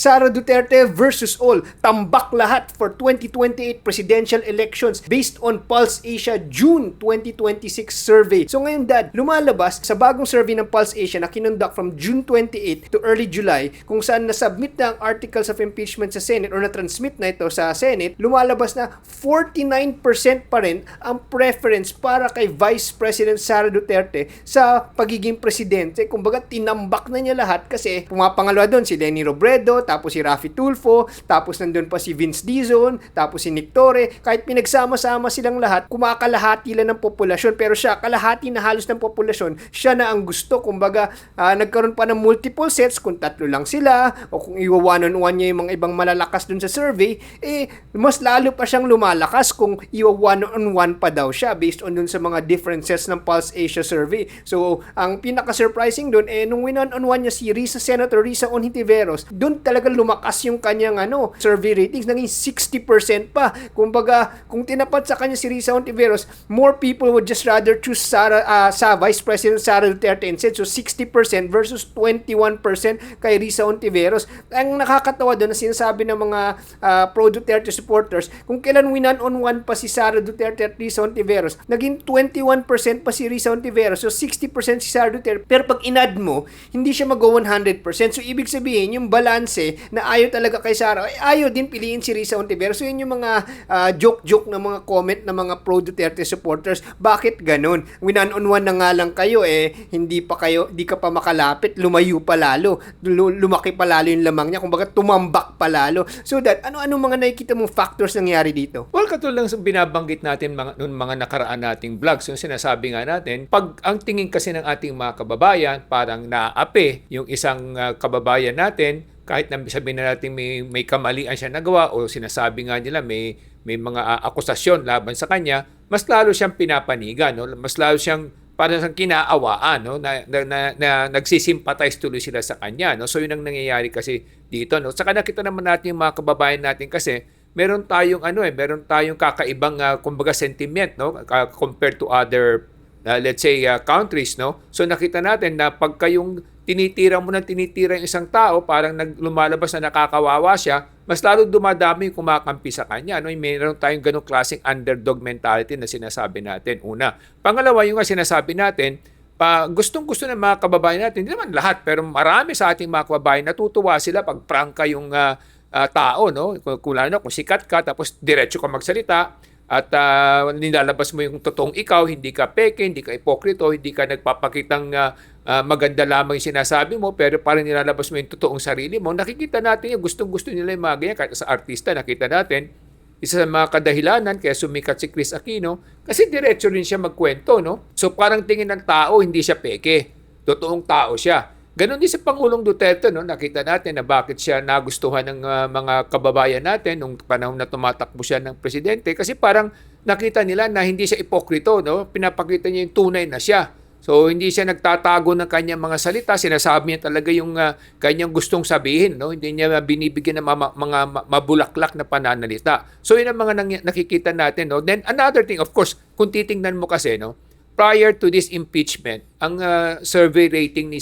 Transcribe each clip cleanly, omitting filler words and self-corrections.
Sara Duterte versus all. Tambak lahat for 2028 presidential elections based on Pulse Asia June 2026 survey. So ngayon dad, lumalabas sa bagong survey ng Pulse Asia na kinonduct from June 28 to early July kung saan nasubmit na ang articles of impeachment sa Senate or na-transmit na ito sa Senate, lumalabas na 49% pa rin ang preference para kay Vice President Sara Duterte sa pagiging presidente. Kumbaga tinambak na niya lahat kasi pumapangalawa doon si Leni Robredo, tapos si Raffy Tulfo, tapos nandun pa si Vince Dizon, tapos si Nick Torre. Kahit pinagsama-sama silang lahat, kumakalahati lang ng populasyon. Pero siya, kalahati na halos ng populasyon, siya na ang gusto. Kumbaga, nagkaroon pa ng multiple sets kung tatlo lang sila o kung iwa-one-on-one niya yung mga ibang malalakas dun sa survey, mas lalo pa siyang lumalakas kung iwa-one-on-one pa daw siya based on dun sa mga different sets ng Pulse Asia survey. So, ang pinaka-surprising dun, nung one-on-one niya si Senator Risa Ontiveros, dun talaga lumakas yung kanyang survey ratings, naging 60% pa. Kumbaga, kung tinapat sa kanya si Risa Ontiveros, more people would just rather choose sa Vice President Sara Duterte instead. So 60% versus 21% kay Risa Ontiveros. Ang nakakatawa doon na sinasabi ng mga pro-Duterte supporters, kung kailan winan-on-one pa si Sara Duterte at Risa Ontiveros, naging 21% pa si Risa Ontiveros. So 60% si Sara Duterte. Pero pag inad mo, hindi siya mag-100%. So ibig sabihin, yung balance na ayaw talaga kay Sara, ayaw din piliin si Risa Ontiveros. So yun yung mga joke-joke na mga comment ng mga pro-Duterte supporters. Bakit ganun? Winan-on-one na nga lang kayo, hindi ka pa makalapit, lumayo pa lalo, lumaki pa lalo yung lamang niya, kumbaga tumambak pa lalo. So that, ano mga nakikita mong factors nangyari dito? Well, katulad lang binabanggit natin noong mga nakaraan nating vlogs, yung sinasabi nga natin, pag ang tingin kasi ng ating mga kababayan, parang naapi yung isang kababayan natin, kahit na sabihin na natin may kamalian siya nagawa o sinasabi nga nila may mga akusasyon laban sa kanya, mas lalo siyang pinapanigan, no? Mas lalo siyang parang kinaawaan, no? na nagsisimpatize tuloy sila sa kanya, no? So yun ang nangyayari kasi dito, no? Saka nakita naman natin yung mga kababayan natin kasi meron tayong kakaibang kumbaga sentiment, no? Compared to other let's say countries, no? So nakita natin na pagka yung tinitira yung isang tao, parang lumalabas na nakakawawa siya, mas lalo dumadami yung kumakampi sa kanya, no? Meron tayong ganung klaseng underdog mentality na sinasabi natin. Una. Pangalawa, yung sinasabi natin, gustong-gusto ng mga kababayan natin, hindi naman lahat, pero marami sa ating mga kababayan, natutuwa sila pag prangka yung tao, no? Kung sikat ka, tapos diretso ka magsalita, at nilalabas mo yung totoong ikaw, hindi ka peke, hindi ka ipokrito, hindi ka nagpapakitang maganda lamang yung sinasabi mo, pero parang nilalabas mo yung totoong sarili mo. Nakikita natin yung gustong-gusto nila yung mga ganyan. Kahit sa artista, nakita natin, isa sa mga kadahilanan kaya sumikat si Chris Aquino, kasi diretso rin siya magkwento, no? So parang tingin ng tao, hindi siya peke. Totoong tao siya. Ganon din sa Pangulong Duterte, no? Nakita natin na bakit siya nagustuhan ng mga kababayan natin nung panahon na tumatakbo siya ng presidente, kasi parang nakita nila na hindi siya ipokrito, no? Pinapakita niya yung tunay na siya. So hindi siya nagtatago ng kanyang mga salita, sinasabi niya talaga yung kanyang gustong sabihin, no? Hindi niya binibigyan ng mga mabulaklak na pananalita. So yun ang mga nakikita natin, no? Then another thing, of course, kung titingnan mo kasi, no? Prior to this impeachment, ang survey rating ni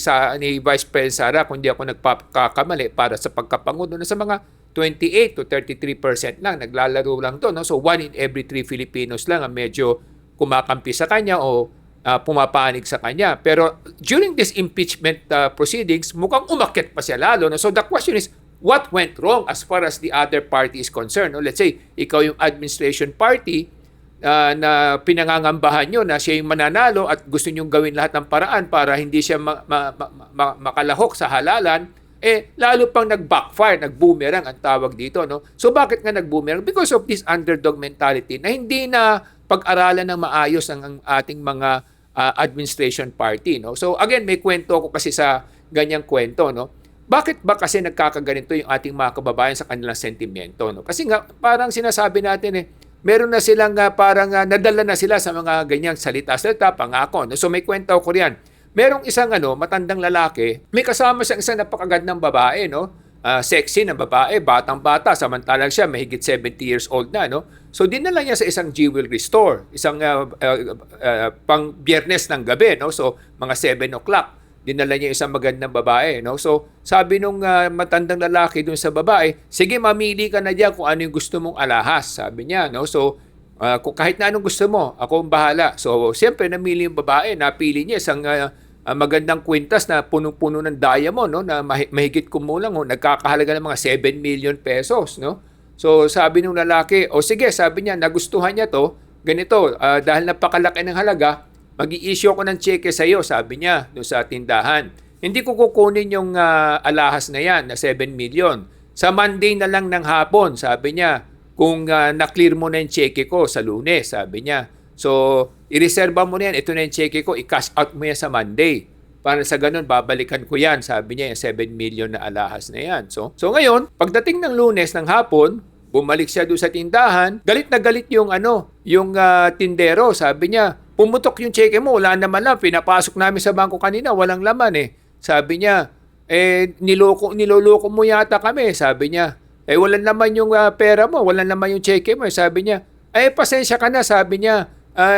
Vice President Sara, kung di ako nagpakamali, para sa pagkapangulo, na sa mga 28 to 33% lang, naglalaro lang to, no? So 1 in every 3 Filipinos lang ang medyo kumakampi sa kanya o pumapanig sa kanya. Pero during this impeachment proceedings, mukhang umakyat pa siya lalo, no? So the question is, what went wrong as far as the other party is concerned? No? Let's say, ikaw yung administration party, na pinangangambahan nyo na siya yung mananalo at gusto nyong gawin lahat ng paraan para hindi siya makalahok sa halalan, lalo pang nag-backfire, nag-boomerang ang tawag dito, no? So bakit nga nag-boomerang? Because of this underdog mentality na hindi na pag-aralan ng maayos ang ating mga administration party, no? So again, may kwento ko kasi sa ganyang kwento, no? Bakit ba kasi nagkakaganito yung ating mga kababayan sa kanilang sentimento, no? Kasi nga parang sinasabi natin meron na silang parang nadala na sila sa mga ganyang salita-salita, pangako, no? So may kwento ko riyan. Merong isang matandang lalaki, may kasama siyang isang napakagandang babae, no? Sexy na babae, batang-bata, samantalang siya mahigit 70 years old na, no? So dinala niya sa isang jewelry store, isang pang Biyernes ng gabi, no? So mga 7 o'clock. dinala niya isang magandang babae, no? So, sabi nung matandang lalaki dun sa babae, sige, mamili ka na diyan kung ano yung gusto mong alahas, sabi niya, no? So, kung kahit na anong gusto mo, ako ang bahala. So, siyempre, namili yung babae. Napili niya isang magandang kwintas na punong-puno ng diamond, no? Na mahigit kumulang, nagkakahalaga ng mga 7 million pesos, no? So, sabi ng lalaki, o sige, sabi niya, nagustuhan niya to, ganito, dahil napakalaki ng halaga, mag-i-issue ako ng cheque sa iyo, sabi niya, doon sa tindahan. Hindi ko kukunin yung alahas na yan, na 7 million. Sa Monday na lang ng hapon, sabi niya, kung na-clear mo na yung cheque ko sa Lunes, sabi niya. So, i-reserva mo na yan, ito na yung cheque ko, i-cash out mo yan sa Monday. Para sa ganun, babalikan ko yan, sabi niya, yung 7 million na alahas na yan. So ngayon, pagdating ng Lunes ng hapon, bumalik siya doon sa tindahan, galit na galit yung tindero, sabi niya, pumutok yung cheque mo, wala naman lang, pinapasok namin sa bangko kanina, walang laman eh. Sabi niya, niloloko mo yata kami, sabi niya. Wala naman yung pera mo, wala naman yung cheque mo. Sabi niya, pasensya ka na, sabi niya.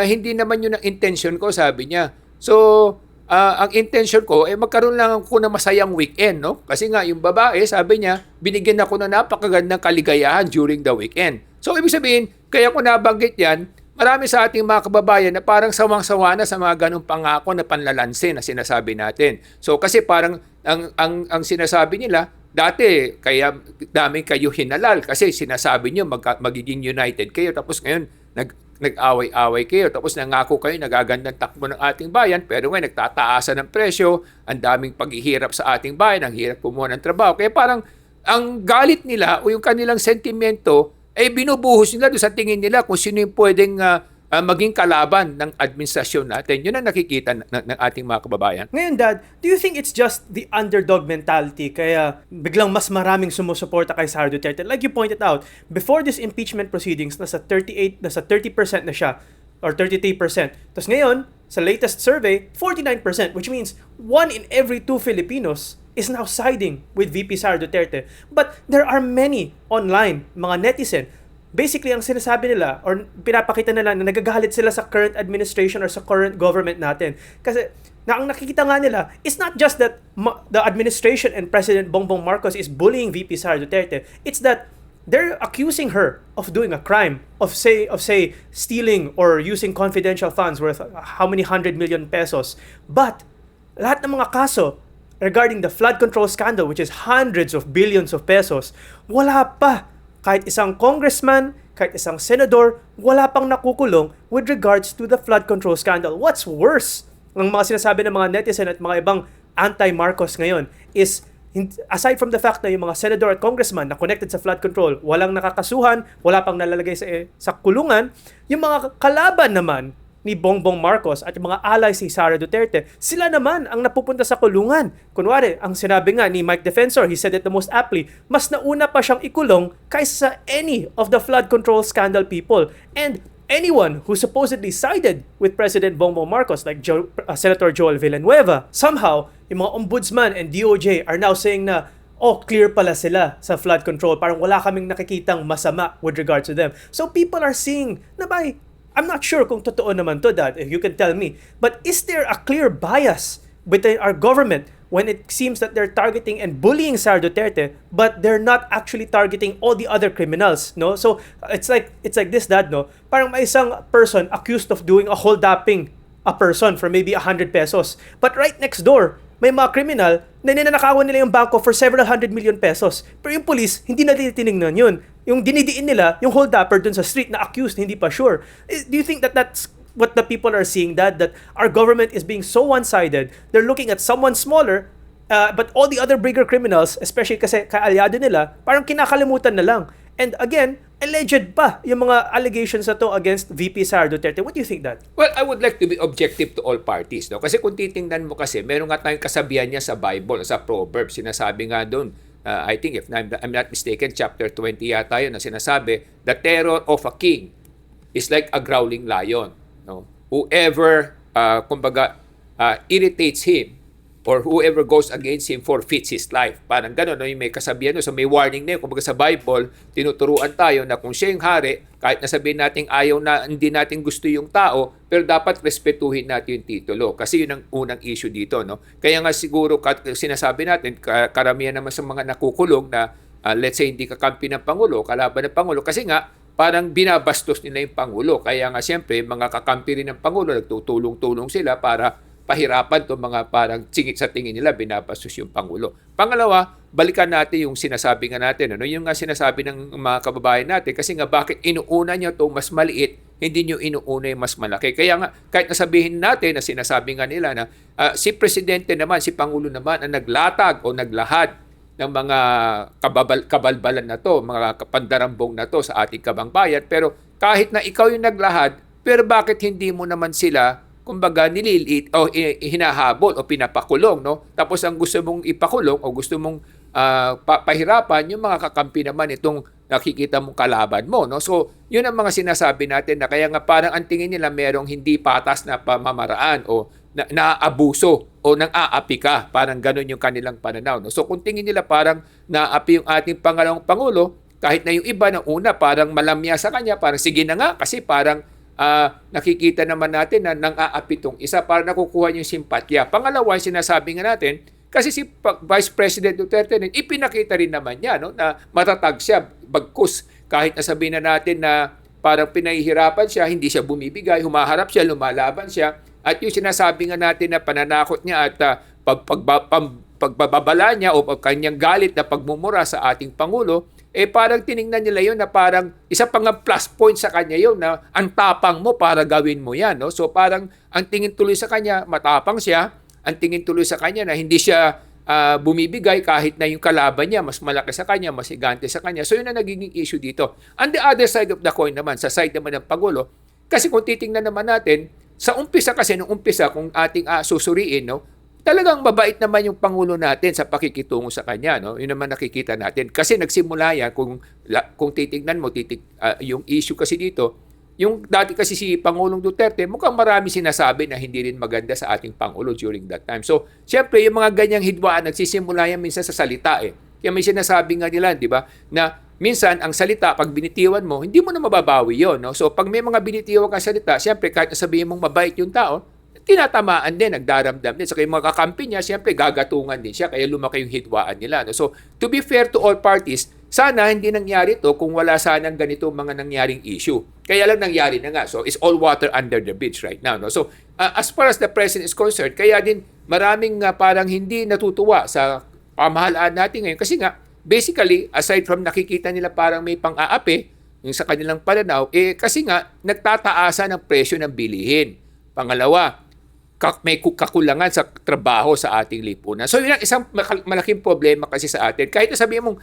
Hindi naman yun ang intention ko, sabi niya. So, ang intention ko, magkaroon lang ako ng masayang weekend, no? Kasi nga, yung babae, sabi niya, binigyan ako ng napakagandang kaligayahan during the weekend. So, ibig sabihin, kaya ko nabanggit yan, marami sa ating mga kababayan na parang sawang-sawa na sa mga ganong pangako na panlalansin na sinasabi natin. So, kasi parang ang sinasabi nila, dati, kaya daming kayo hinalal kasi sinasabi nyo magiging united kayo tapos ngayon nag-away-away kayo tapos nangako kayo nagagandang takbo ng ating bayan pero ngayon nagtataasan ng presyo, ang daming paghihirap sa ating bayan, ang hirap kumuha ng trabaho. Kaya parang ang galit nila o yung kanilang sentimento ay binubuhos nila doon sa tingin nila kung sino yung pwedeng maging kalaban ng administrasyon natin. Yun ang nakikita ng ating mga kababayan. Ngayon, Dad, do you think it's just the underdog mentality kaya biglang mas maraming sumusuporta kay Sara Duterte? Like you pointed out, before this impeachment proceedings, nasa 30% na siya or 33%. Tapos ngayon, sa latest survey, 49%, which means 1 in every 2 Filipinos is now siding with VP Sara Duterte. But there are many online, mga netizen, basically, ang sinasabi nila or pinapakita nila na nagagalit sila sa current administration or sa current government natin. Kasi ang nakikita nga nila, it's not just that the administration and President Bongbong Marcos is bullying VP Sara Duterte. It's that they're accusing her of doing a crime, of say stealing or using confidential funds worth how many 100 million pesos. But lahat ng mga kaso regarding the flood control scandal, which is hundreds of billions of pesos, wala pa. Kahit isang congressman, kahit isang senador, wala pang nakukulong with regards to the flood control scandal. What's worse, ang mga sinasabi ng mga netizen at mga ibang anti-Marcos ngayon is, aside from the fact na yung mga senador at congressman na connected sa flood control, walang nakakasuhan, wala pang nalalagay sa kulungan, yung mga kalaban naman ni Bongbong Marcos at yung mga allies ni Sara Duterte, sila naman ang napupunta sa kulungan. Kunwari, ang sinabi nga ni Mike Defensor, he said it the most aptly, mas nauna pa siyang ikulong kaysa sa any of the flood control scandal people. And anyone who supposedly sided with President Bongbong Marcos, like Senator Joel Villanueva, somehow, yung mga ombudsman and DOJ are now saying na, clear pala sila sa flood control. Parang wala kaming nakikitang masama with regard to them. So people are seeing na I'm not sure kung totoo naman to, Dad, if you can tell me. But is there a clear bias within our government when it seems that they're targeting and bullying Sara Duterte, but they're not actually targeting all the other criminals, no? So it's like this, Dad, no? Parang may isang person accused of doing a holdapping a person for maybe 100 pesos. But right next door, may mga kriminal na ninanakawan nila yung bangko for several 100 million pesos. Pero yung police, hindi na titinignan yun. Yung dinidiin nila, yung holdupper dun sa street na accused, hindi pa sure. Do you think that that's what the people are seeing, that our government is being so one-sided? They're looking at someone smaller, but all the other bigger criminals, especially kasi kaalyado nila, parang kinakalimutan na lang. And again, alleged pa yung mga allegations na to against VP Sara Duterte. What do you think, Dad? Well, I would like to be objective to all parties, no? Kasi kung titingnan mo kasi, meron nga tayong kasabihan niya sa Bible, sa Proverbs, sinasabi nga doon, I think if I'm not mistaken, chapter 20 yata yun, na sinasabi, the terror of a king is like a growling lion, no? Whoever, irritates him or whoever goes against him forfeits his life. Parang gano'n, no? Yung may kasabihan, no? So may warning na yun. Kumbaga sa Bible, tinuturuan tayo na kung siya yung hari, kahit nasabihin natin ayaw na, hindi natin gusto yung tao, pero dapat respetuhin natin yung titulo. Kasi yun ang unang issue dito. No? Kaya nga siguro, sinasabi natin, karamihan naman sa mga nakukulong na, let's say, hindi kakampi ng Pangulo, kalaban ng Pangulo, kasi nga, parang binabastos nila yung Pangulo. Kaya nga siyempre, mga kakampi rin ng Pangulo, nagtutulong-tulong sila para pahirapan to mga parang singit sa tingin nila, binabastos yung Pangulo. Pangalawa, balikan natin yung sinasabi nga natin. Ano? Yung nga sinasabi ng mga kababayan natin, kasi nga bakit inuuna nyo to mas maliit, hindi nyo inuuna yung mas malaki. Kaya nga, kahit nasabihin natin na sinasabi nga nila na si Presidente naman, si Pangulo naman ang naglatag o naglahad ng mga kabalbalan na to, mga kapandarambong na to sa ating kabangbayan. Pero kahit na ikaw yung naglahad, pero bakit hindi mo naman sila kumbaga nililit o hinahabol o pinapakulong, no? Tapos ang gusto mong ipakulong o gusto mong pahirapan yung mga kakampi naman itong nakikita mong kalaban mo, no? So, yun ang mga sinasabi natin na kaya nga parang ang tingin nila merong hindi patas na pamamaraan o naaabuso o nang-aapi ka. Parang ganun yung kanilang pananaw, no? So, kung tingin nila parang naapi yung ating pangalawang Pangulo, kahit na yung iba na una parang malamya sa kanya, parang sige na nga kasi parang nakikita naman natin na nang-aapi itong isa para nakukuha yung simpatya. Pangalawa, sinasabi nga natin, kasi si Vice President Duterte, ipinakita rin naman niya, no, na matatag siya, bagkus, kahit nasabihin na natin na parang pinahihirapan siya, hindi siya bumibigay, humaharap siya, lumalaban siya, at yung sinasabi nga natin na pananakot niya at pagbababala niya o kanyang galit na pagmumura sa ating Pangulo, parang tiningnan nila yun na parang isa pang plus point sa kanya yun na ang tapang mo para gawin mo yan. No? So parang ang tingin tuloy sa kanya, matapang siya, ang tingin tuloy sa kanya na hindi siya bumibigay kahit na yung kalaban niya mas malaki sa kanya, mas higante sa kanya. So yun ang nagiging issue dito. On the other side of the coin naman, sa side naman ng Pangulo, kasi kung titingnan naman natin, sa umpisa kasi, nung umpisa, kung ating susuriin, no, talagang mabait naman yung Pangulo natin sa pakikitungo sa kanya, no? Yun naman nakikita natin. Kasi nagsimula yan, kung titignan mo, yung issue kasi dito, yung dati kasi si Pangulong Duterte, mukhang marami sinasabi na hindi rin maganda sa ating Pangulo during that time. So, siyempre, yung mga ganyang hidwaan, nagsisimula yan minsan sa salita eh. Kaya may sinasabi nga nila, di ba, na minsan, ang salita, pag binitiwan mo, hindi mo na mababawi yon, no? So, pag may mga binitiwan kang salita, siyempre, kahit sabihin mong mabait yung tao, tinatamaan din, nagdaramdam din. So, kaya mga kakampi niya, siyempre, gagatungan din siya, kaya lumaki yung hidwaan nila, no? So, to be fair to all parties, sana hindi nangyari to kung wala sanang ganito mga nangyaring issue. Kaya lang nangyari na nga. So, it's all water under the bridge right now, no? So, as far as the President is concerned, kaya din maraming parang hindi natutuwa sa pamahalaan natin ngayon. Kasi nga, basically, aside from nakikita nila parang may pang-aapi, yung sa kanilang pananaw, kasi nga, nagtataasan ang presyo ng bilihin. Pangalawa, may kakulangan sa trabaho sa ating lipunan. So, yun ang isang malaking problema kasi sa atin. Kahit sabihin mong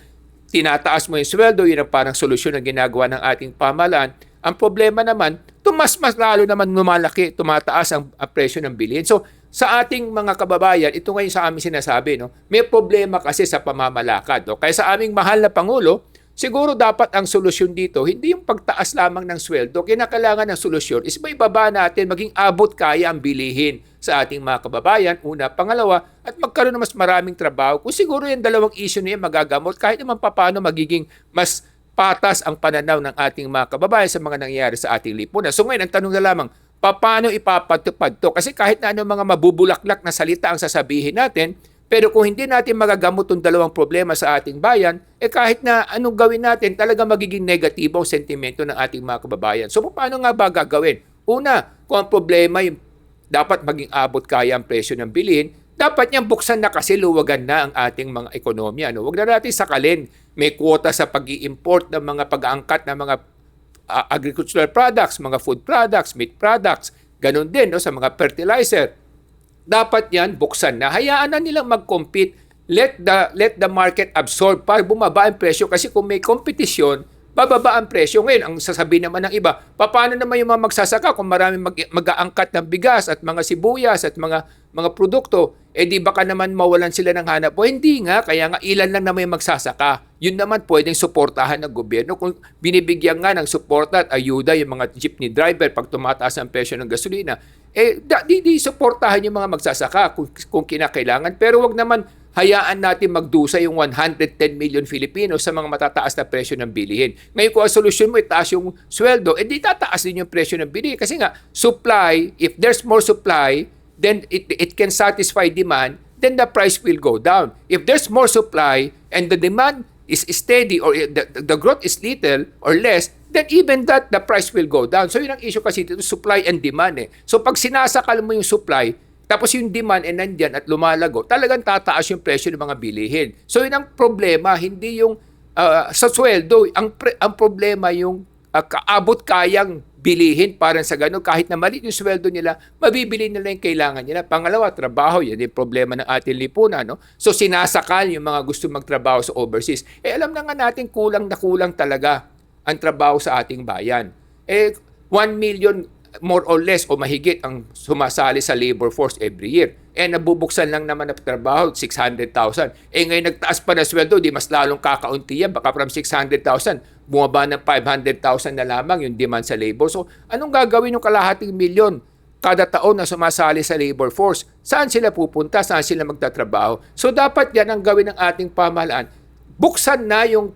tinataas mo yung sweldo, yun ang parang solusyon na ginagawa ng ating pamahalaan. Ang problema naman, mas lalo naman lumalaki, tumataas ang presyo ng bilihin. So, sa ating mga kababayan, ito ngayon sa aming sinasabi, no, may problema kasi sa pamamalakad. No? Kaya sa aming mahal na Pangulo, siguro dapat ang solusyon dito, hindi yung pagtaas lamang ng sweldo. Kinakailangan ng solusyon is may baba natin, maging abot kaya ang bilihin sa ating mga kababayan. Una, pangalawa, at magkaroon ng mas maraming trabaho. Kung siguro yung dalawang issue na yan magagamot, kahit naman paano magiging mas patas ang pananaw ng ating mga kababayan sa mga nangyayari sa ating lipunan. So ngayon, ang tanong na lamang, paano ipapatupad to? Kasi kahit na anong mga mabubulaklak na salita ang sasabihin natin, pero kung hindi natin magagamot yung dalawang problema sa ating bayan, kahit na anong gawin natin, talaga magiging negatibo ang sentimento ng ating mga kababayan. So paano nga ba gagawin? Una, kung ang problema yung dapat maging abot kaya ang presyo ng bilihin, dapat niyang buksan na kasi luwagan na ang ating mga ekonomiya. No? Huwag na natin sakalin. May quota sa pag-i-import ng mga pag-aangkat ng mga agricultural products, mga food products, meat products. Ganon din no, sa mga fertilizer. Dapat yan buksan na. Hayaan na nilang mag-compete. Let the market absorb para bumaba ang presyo. Kasi kung may kompetisyon, bababa ang presyo. Ngayon, ang sasabihin naman ng iba, paano naman yung mga magsasaka kung maraming mag-aangkat ng bigas at mga sibuyas at mga produkto, di baka naman mawalan sila ng hanap buhay? Hindi nga, kaya nga ilan lang naman yung magsasaka. Yun naman pwedeng suportahan ng gobyerno kung binibigyan nga ng suporta at ayuda yung mga jeepney driver pag tumataas ang presyo ng gasolina. Di suportahan yung mga magsasaka kung kinakailangan. Pero wag naman hayaan natin magdusa yung 110 million Filipinos sa mga matataas na presyo ng bilihin. Ngayon kung ang solusyon mo itaas yung sweldo, di tataas din yung presyo ng bilihin. Kasi nga, supply, if there's more supply, then it can satisfy demand, then the price will go down. If there's more supply and the demand is steady or the growth is little or less, then even that, the price will go down. So yun ang issue kasi dito, supply and demand. So pag sinasakal mo yung supply, tapos yung demand nandyan at lumalago, talagang tataas yung presyo ng mga bilihin. So yun ang problema, hindi yung sa sweldo. Ang problema yung kaabot kayang bilihin para sa ganun. Kahit na maliit yung sweldo nila, mabibili nila yung kailangan nila. Pangalawa, trabaho. Yan yung problema ng ating lipunan. No? So sinasakal yung mga gusto magtrabaho sa overseas. Alam na nga natin kulang na kulang talaga ang trabaho sa ating bayan. 1 million more or less o mahigit ang sumasali sa labor force every year. Nabubuksan lang naman na trabaho, 600,000. Ngayon nagtaas pa na sweldo, di mas lalong kakaunti yan. Baka from 600,000, bumaba ng 500,000 na lamang yung demand sa labor. So, anong gagawin ng kalahating milyon kada taon na sumasali sa labor force? Saan sila pupunta? Saan sila magtatrabaho? So, dapat yan ang gawin ng ating pamahalaan. Buksan na yung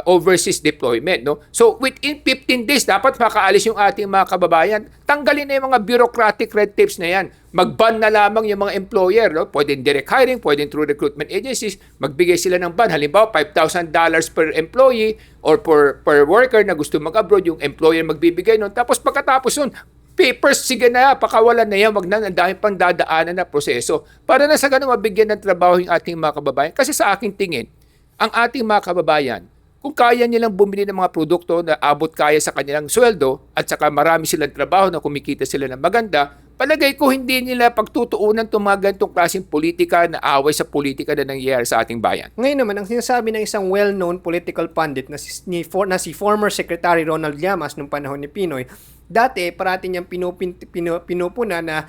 overseas deployment, no? So within 15 days dapat makaalis yung ating mga kababayan. Tanggalin na yung mga bureaucratic red tapes na yan. Mag-ban na lamang yung mga employer, no? Pwedeng direct hiring, pwedeng through recruitment agencies, magbigay sila ng ban. Halimbawa, $5,000 per employee or per worker na gusto mag-abroad, yung employer magbibigay nun. Tapos pagkatapos nun, papers, sige na, pakawalan na yan, wag na, ang dami pang dadaanan na proseso. Para na sa ganun, mabigyan ng trabaho yung ating mga kababayan. Kasi sa aking tingin, ang ating mga kababayan, kung kaya nilang bumili ng mga produkto na abot kaya sa kanilang sweldo at saka marami silang trabaho na kumikita sila ng maganda, palagay ko hindi nila pagtutuunan itong mga ganitong klaseng politika na away sa politika na nangyayari sa ating bayan. Ngayon naman, ang sinasabi ng isang well-known political pundit na si former Secretary Ronald Llamas nung panahon ni Pinoy, dati parati niyang pinupuna na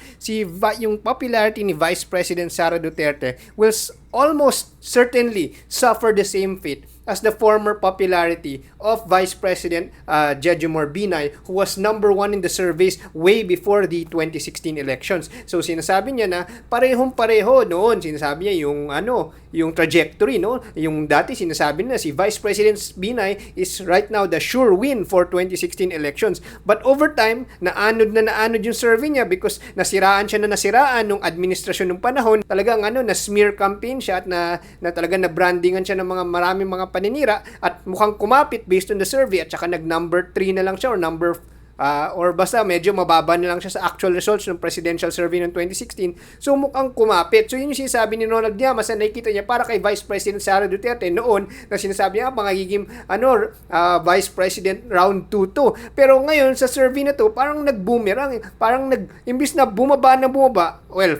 yung popularity ni Vice President Sara Duterte will almost certainly suffer the same fate as the former popularity of Vice President Jejomar Binay, who was number 1 in the surveys way before the 2016 elections. So sinasabi niya na parehong-pareho noon. Sinasabi niya yung trajectory, no? Yung dati sinasabi niya si Vice President Binay is right now the sure win for 2016 elections. But over time, naanod yung survey niya because nasiraan nung administrasyon ng panahon. Talagang na smear campaign siya at na talagang na-brandingan siya ng maraming mga paninira at mukhang kumapit based on the survey at saka nag-number 3 na lang siya or basta medyo mababa na lang siya sa actual results ng presidential survey ng 2016. So mukhang kumapit. So yun yung sinasabi ni Ronald Llamas na nakikita niya para kay Vice President Sara Duterte noon na sinasabi niya magiging Vice President round 2 to. Pero ngayon sa survey na to parang nag-boomerang. Parang imbis na bumaba, well,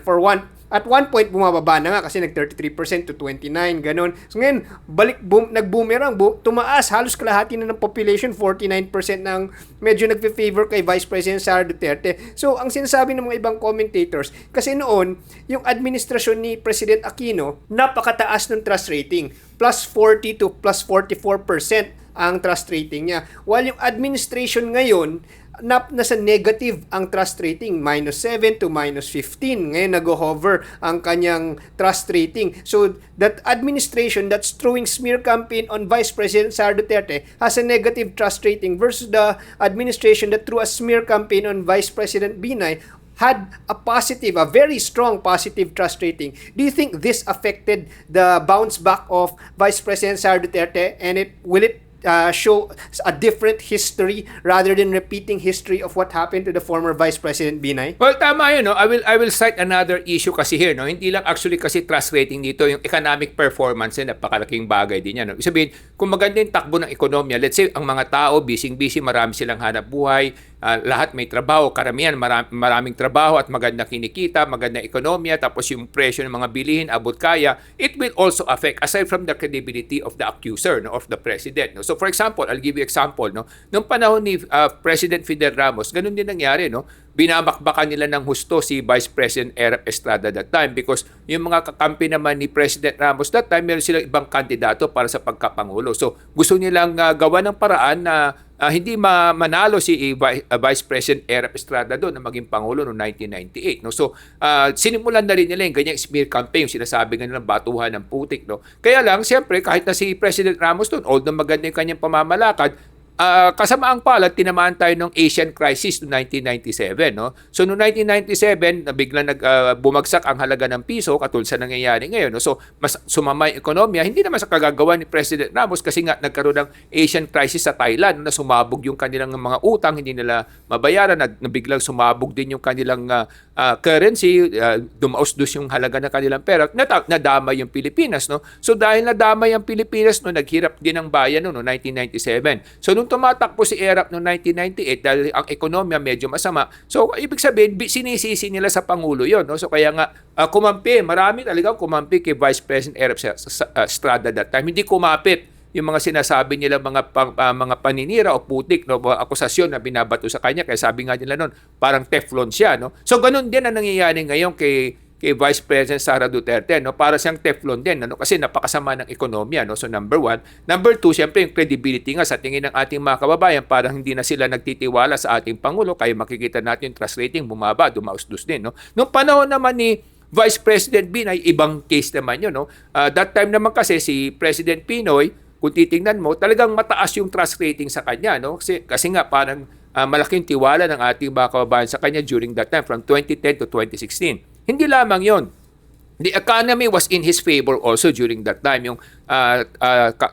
at one point, bumababa na nga kasi nag-33% to 29%, ganun. So ngayon, nag-boomerang, tumaas, halos kalahati na ng population, 49% ng medyo nagfe-favor kay Vice President Sara Duterte. So, ang sinasabi ng mga ibang commentators, kasi noon, yung administrasyon ni President Aquino, napakataas ng trust rating, plus 40 to plus 44% ang trust rating niya. While yung administration ngayon, nasa negative ang trust rating, -7 to -15. Ngayon nag-hover ang kanyang trust rating. So that administration that's throwing smear campaign on Vice President Sara Duterte has a negative trust rating versus the administration that threw a smear campaign on Vice President Binay had a very strong positive trust rating. Do you think this affected the bounce back of Vice President Sara Duterte, and will it show a different history rather than repeating history of what happened to the former Vice President Binay? Well, tama yun, no? I will cite another issue kasi here, no? Hindi lang actually kasi trust rating dito, yung economic performance, napakalaking bagay din yan, no? Sabihin, kung maganda yung takbo ng ekonomiya, let's say, ang mga tao, busy, marami silang hanap buhay, lahat may trabaho, karamihan maraming trabaho at maganda kinikita, maganda ekonomiya, tapos yung presyo ng mga bilihin abot kaya, it will also affect aside from the credibility of the accuser, no, of the president. No? So for example, I'll give you example, no, nung panahon ni President Fidel Ramos, ganun din nangyari, no? Binamakbakan nila ng husto si Vice President Erap Estrada that time because yung mga kakampi naman ni President Ramos that time, meron silang ibang kandidato para sa pagkapangulo. So gusto nilang gawa ng paraan na hindi manalo si Vice President Erap Estrada doon na maging Pangulo noong 1998. No? So, sinimulan na rin nila yung ganyang smear campaign, yung sinasabi nga nilang batuhan ng putik. No? Kaya lang, siyempre, kahit na si President Ramos doon, although maganda yung kanyang pamamalakad, kasamaang pala, tinamaan tayo ng Asian crisis noong 1997. No? So, noong 1997, biglang bumagsak ang halaga ng piso, katulad sa nangyayari ngayon. No? So, mas sumama yung ekonomiya, hindi naman sa kagagawa ni President Ramos kasi nga nagkaroon ng Asian crisis sa Thailand na sumabog yung kanilang mga utang, hindi nila mabayaran, na biglang sumabog din yung kanilang currency, dumausdos yung halaga ng kanilang pera, nadamay yung Pilipinas. No? So, dahil nadamay ang Pilipinas, no, naghirap din ang bayan noong 1997. So, nung tumatakbo si Erap noong 1998 dahil ang ekonomiya medyo masama. So, ibig sabihin, sinisisi nila sa Pangulo yon. No? So, kaya nga, marami talagang kumampi kay Vice President Erap Estrada that time. Hindi kumapit yung mga sinasabi nila mga paninira o putik, no, akusasyon na binabato sa kanya. Kaya sabi nga nila noon, parang Teflon siya. No? So, ganun din ang nangyayari ngayon kay Vice President Sara Duterte, no, para siyang Teflon din, no, kasi napakasama ng ekonomiya, no. So number one, number two, siyempre yung credibility nga sa tingin ng ating mga kababayan, parang hindi na sila nagtitiwala sa ating pangulo, kaya makikita natin yung trust rating bumaba, dumausdos din, no. Nung panahon naman ni Vice President Binay, ibang case naman yun, no. That time naman kasi si President Pinoy, kung titingnan mo, talagang mataas yung trust rating sa kanya, no. Kasi nga parang malaking tiwala ng ating mga kababayan sa kanya during that time from 2010 to 2016. Hindi lamang yon. The economy was in his favor also during that time. Yung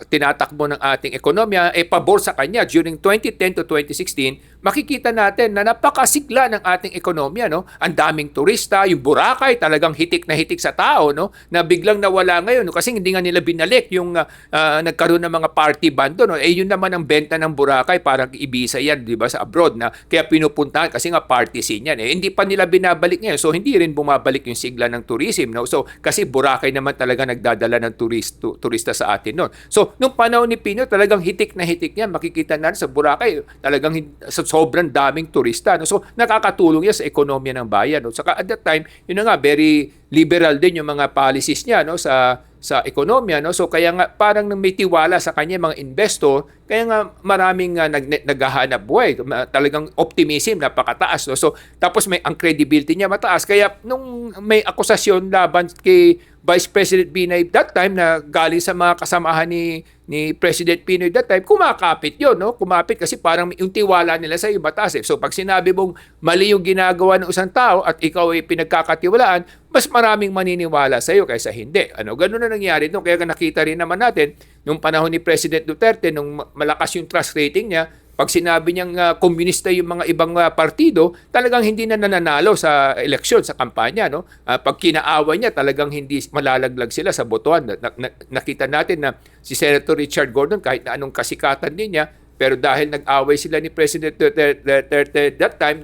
tinatakbo ng ating ekonomiya, pabor sa kanya during 2010 to 2016, makikita natin na napakasigla ng ating ekonomiya. No? Ang daming turista, yung Boracay talagang hitik na hitik sa tao, no? Na biglang nawala ngayon, no? Kasi hindi nga nila binalik yung nagkaroon ng mga party ban doon. No? Yun naman ang benta ng Boracay, parang Ibiza yan, di ba, sa abroad, na kaya pinupuntahan kasi nga party scene yan. Hindi pa nila binabalik ngayon, so hindi rin bumabalik yung sigla ng tourism. No? So, kasi Boracay naman talaga nagdadala ng turista sa atin noon. So, nung panahon ni Pino, talagang hitik na hitik yan. Makikita natin sa Boracay, talagang sa sobrang daming turista. No? So, nakakatulong yan sa ekonomiya ng bayan. No? Saka at that time, yun na nga, very liberal din yung mga policies niya, no? sa ekonomiya. No? So, kaya nga parang may tiwala sa kanya mga investor, kaya nga maraming naghahanap buhay. Talagang optimism, napakataas. No? So, tapos ang credibility niya mataas. Kaya nung may akusasyon laban kay Vice President Binay that time na galing sa mga kasamahan ni President Pinoy that time, kumakapit yun, no? Kumapit kasi parang yung tiwala nila sa iyo mataas. So pag sinabi mong mali yung ginagawa ng isang tao at ikaw ay pinagkakatiwalaan, mas maraming maniniwala sa iyo kaysa hindi. Ganun na nangyari no? Kaya nakita rin naman natin nung panahon ni President Duterte, nung malakas yung trust rating niya, pag sinabi niyang komunista yung mga ibang partido, talagang hindi na nananalo sa eleksyon, sa kampanya. No? Pag kinaaway niya, talagang hindi malalaglag sila sa botohan. Nakita natin na si Senator Richard Gordon, kahit na anong kasikatan din niya, pero dahil nag-away sila ni President Duterte that time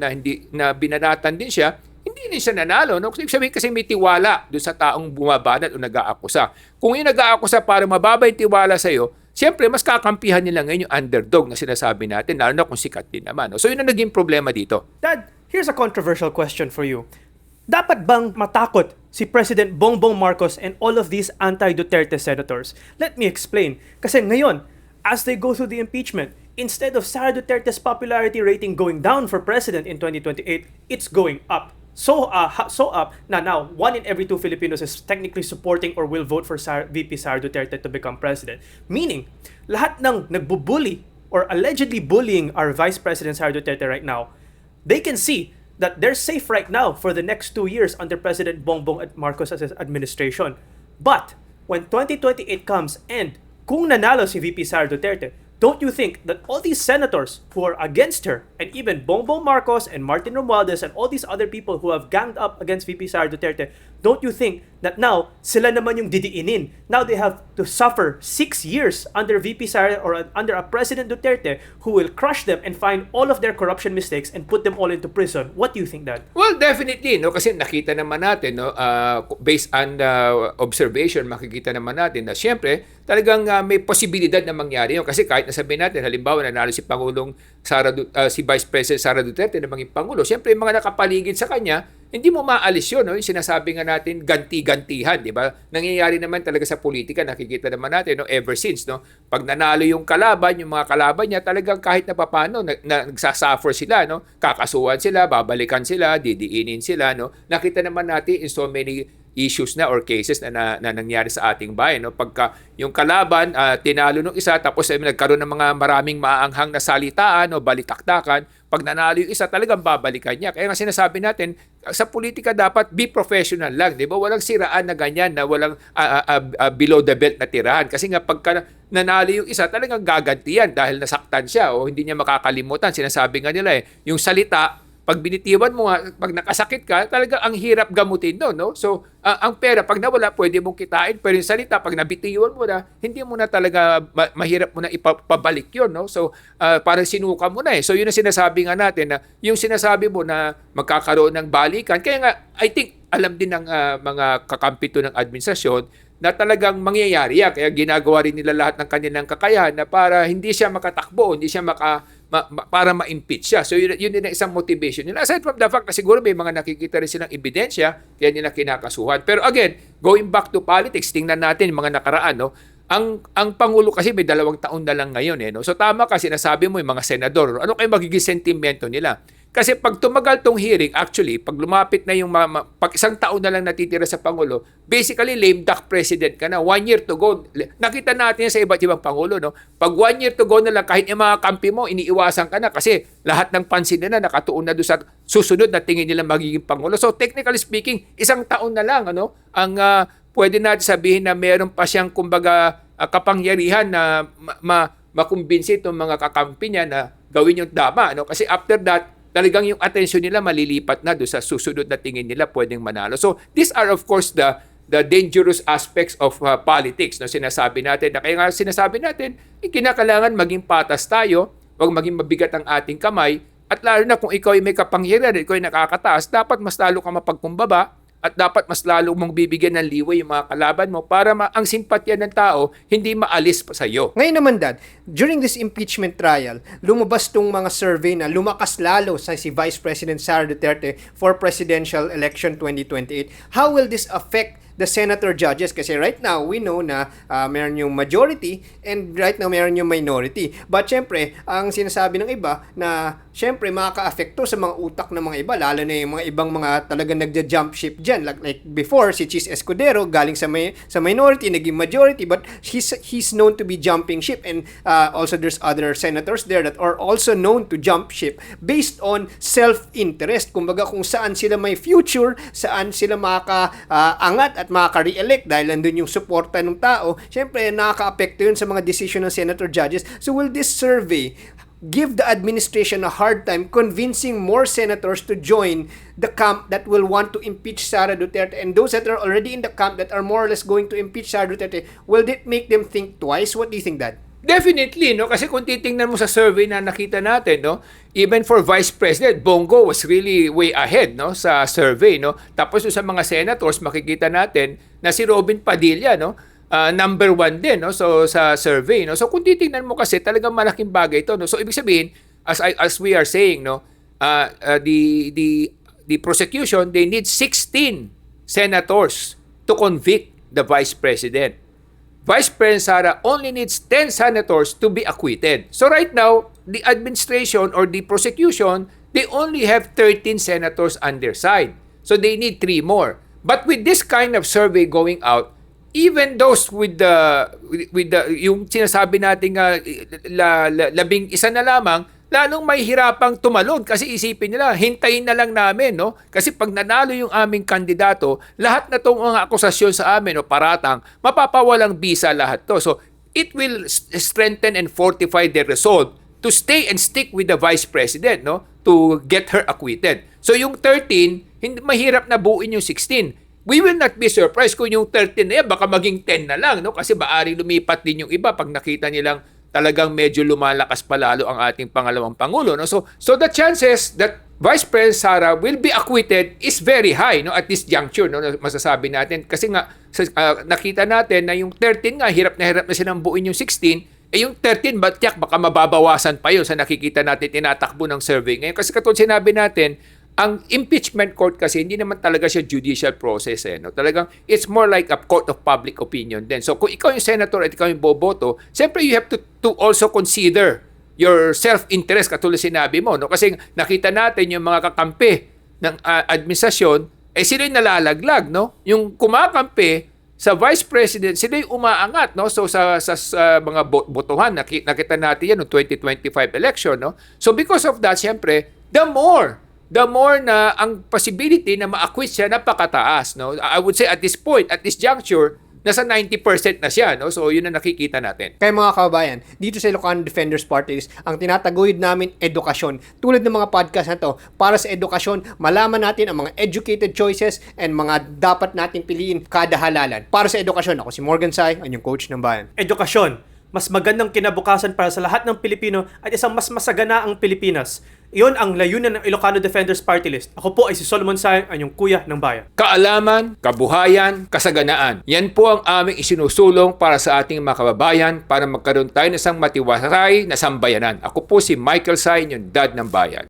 na binanatan din siya, hindi din siya nanalo. No? Sabihin kasi may tiwala doon sa taong bumabanat o nag-aakusa. Kung yung nag-aakusa para mababa yung tiwala sa iyo, siyempre, mas kakampihan nila ngayon yung underdog na sinasabi natin, lalo na kung sikat din naman. So, yun ang naging problema dito. Dad, here's a controversial question for you. Dapat bang matakot si President Bongbong Marcos and all of these anti-Duterte senators? Let me explain. Kasi ngayon, as they go through the impeachment, instead of Sara Duterte's popularity rating going down for president in 2028, it's going up. So up na now 1 in every 2 Filipinos is technically supporting or will vote for VP Sara Duterte to become president. Meaning, lahat ng nagbubully or allegedly bullying our Vice President Sara Duterte right now, they can see that they're safe right now for the next 2 years under President Bongbong Marcos' administration. But when 2028 comes and kung nanalo si VP Sara Duterte, don't you think that all these senators who are against her, and even Bongbong Marcos and Martin Romualdez and all these other people who have ganged up against VP Sara Duterte, don't you think that now sila naman yung didiinin? Now they have to suffer 6 years under VP Sara or under a President Duterte who will crush them and find all of their corruption mistakes and put them all into prison. What do you think, Dad? Well, definitely, no, kasi nakita naman natin, no, based on observation, makikita naman natin na siyempre talagang may posibilidad na mangyari yun. Kasi kahit nasabihin natin, halimbawa nanalo si si Vice President Sara Duterte na maging Pangulo, siyempre yung mga nakapaligid sa kanya, hindi mo maalis yun, no? Yung sinasabi nga natin, ganti-gantihan, di ba? Nangyayari naman talaga sa politika, nakikita naman natin, no? Ever since, no? Pag nanalo yung kalaban, yung mga kalaban niya, talagang kahit na papano, nagsasuffer sila, no? Kakasuhan sila, babalikan sila, didiinin sila, no? Nakita naman natin in so many issues na or cases na nangyari sa ating bayan, no? Pagka yung kalaban, tinalo nung isa, tapos nagkaroon ng mga maraming maaanghang na salitaan o balitaktakan, pag nanalo yung isa, talagang babalikan niya. Kaya nga sinasabi natin, sa politika dapat be professional lang, di ba? Walang siraan na ganyan, na walang below the belt na tirahan. Kasi nga pagka nanalo yung isa, talagang gagantiyan dahil nasaktan siya o hindi niya makakalimutan. Sinasabi nga nila yung salita, pag binitiwan mo nga, pag nakasakit ka, talaga ang hirap gamutin doon, no? So, ang pera, pag nawala, pwede mong kitain. Pero yung salita, pag nabitiwan mo na, hindi mo na talaga, mahirap mo na ipabalik yun, no? So, parang sinuka mo na eh. So, yun ang sinasabi nga natin, na yung sinasabi mo na magkakaroon ng balikan. Kaya nga, I think, alam din ng mga kakampito ng administrasyon na talagang mangyayari yan. Kaya ginagawa rin nila lahat ng kanilang kakayahan na para hindi siya makatakbo, hindi siya para ma-impeach siya. So yun din ang isang motivation nila. Aside from the fact na siguro may mga nakikita rin silang ebidensya, kaya nila kinakasuhan. Pero again, going back to politics, tingnan natin yung mga nakaraan, no? Ang Pangulo kasi may 2 taon na lang ngayon, eh, no? So tama kasi nasabi mo yung mga senador, ano kayo magiging sentimento nila? Kasi pag tumagal tong hearing, actually, pag lumapit na yung pag 1 taon na lang natitira sa Pangulo, basically lame duck president ka na. 1 year to go. Nakita natin yan sa iba't ibang Pangulo, no? Pag 1 year to go na lang, kahit yung mga kampi mo, iniiwasan ka na kasi lahat ng pansin nila nakatuon na doon sa susunod na tingin nila magiging Pangulo. So technically speaking, 1 taon na lang, ano? Ang pwede natin sabihin na meron pa siyang kumbaga kapangyarihan na makumbinsi itong mga kakampi niya na gawin yung tama, no? Kasi after that, talagang yung attention nila malilipat na doon sa susunod na tingin nila pwedeng manalo. So, these are of course the dangerous aspects of politics. No? Sinasabi natin, kaya nga sinasabi natin, kinakailangan maging patas tayo, huwag maging mabigat ang ating kamay, at lalo na kung ikaw ay may kapangyarihan, ikaw ay nakakataas, dapat mas lalo ka mapagkumbaba, at dapat mas lalo mong bibigyan ng liway yung mga kalaban mo para ang simpatya ng tao hindi maalis pa sa iyo. Ngayon naman, Dad, during this impeachment trial, lumabas tong mga survey na lumakas lalo sa si Vice President Sara Duterte for presidential election 2028. How will this affect the senator judges? Kasi right now, we know na meron yung majority and right now meron yung minority. But syempre, ang sinasabi ng iba na syempre makaka-affecto sa mga utak ng mga iba, lalo na yung mga ibang mga talagang nagja-jump ship dyan. Like before, si Chis Escudero galing sa minority, naging majority, but he's known to be jumping ship. And also there's other senators there that are also known to jump ship based on self-interest. Kumbaga kung saan sila may future, saan sila makaka-angat at makaka-re-elect dahil nandun yung suporta ng tao, syempre nakaka-apekto yun sa mga decision ng senator judges. So will this survey give the administration a hard time convincing more senators to join the camp that will want to impeach Sara Duterte, and those that are already in the camp that are more or less going to impeach Sara Duterte, will it make them think twice? What do you think, Dad? Definitely, no? Kasi kung titingnan mo sa survey na nakita natin, no? Even for Vice President, Bongo was really way ahead, no? Sa survey, no? Tapos sa mga senators, makikita natin na si Robin Padilla, no? Number 1 din, no? So sa survey, no? So kung titingnan mo kasi talagang malaking bagay ito, no? So ibig sabihin, as we are saying, no? The prosecution, they need 16 senators to convict the Vice President. Vice President Sara only needs 10 senators to be acquitted. So right now, the administration or the prosecution, they only have 13 senators on their side. So they need 3 more. But with this kind of survey going out, even those with the yung sinasabi nating 11 na lamang, lalong may hirapang tumalon kasi isipin nila, hintayin na lang namin, no? Kasi pag nanalo yung aming kandidato, lahat na tong mga akusasyon sa amin o paratang, mapapawalang bisa lahat to. So, it will strengthen and fortify their resolve to stay and stick with the Vice President, no? To get her acquitted. So, yung 13, hindi mahirap na buuin yung 16. we will not be surprised kung yung 13 na yan, baka maging 10 na lang, no? Kasi maaring lumipat din yung iba pag nakita nilang talagang medyo lumalakas palalo ang ating pangalawang Pangulo, no? So the chances that Vice President Sara will be acquitted is very high, no, at this juncture, no, masasabi natin. Kasi nga, nakita natin na yung 13 nga, hirap na silang buuin yung 16, yung 13, baka mababawasan pa yun sa nakikita natin tinatakbo ng survey ngayon. Kasi katulad sinabi natin, ang impeachment court kasi hindi naman talaga siya judicial process, no? Talagang it's more like a court of public opinion din. So kung ikaw yung senator at ikaw yung boboto, siyempre you have to also consider your self-interest, katulad sinabi mo, no? Kasi nakita natin yung mga kakampi ng administrasyon, sila yung nalalaglag, no? Yung kumakampi sa vice president, sila yung umaangat, no? So sa mga botohan, nakita natin yan noong 2025 election, no? So because of that, siyempre, the more na ang possibility na ma-acquit siya napakataas, no? I would say at this point, at this juncture, nasa 90% na siya, no? So yun ang nakikita natin. Kaya mga kababayan, dito sa Ilocano Defenders Party List, ang tinataguyod namin, edukasyon. Tulad ng mga podcast na to, para sa edukasyon, malaman natin ang mga educated choices and mga dapat nating piliin kada halalan. Para sa edukasyon, ako si Morgan Sai, ang yung coach ng bayan. Edukasyon, mas magandang kinabukasan para sa lahat ng Pilipino at isang mas masagana ang Pilipinas. Iyon ang layunan ng Ilocano Defenders Party List. Ako po ay si Solomon Sai, ang inyong kuya ng bayan. Kaalaman, kabuhayan, kasaganaan. Yan po ang aming isinusulong para sa ating mga kababayan para magkaroon tayo ng isang matiwasay na sambayanan. Ako po si Michael Sai, yung dad ng bayan.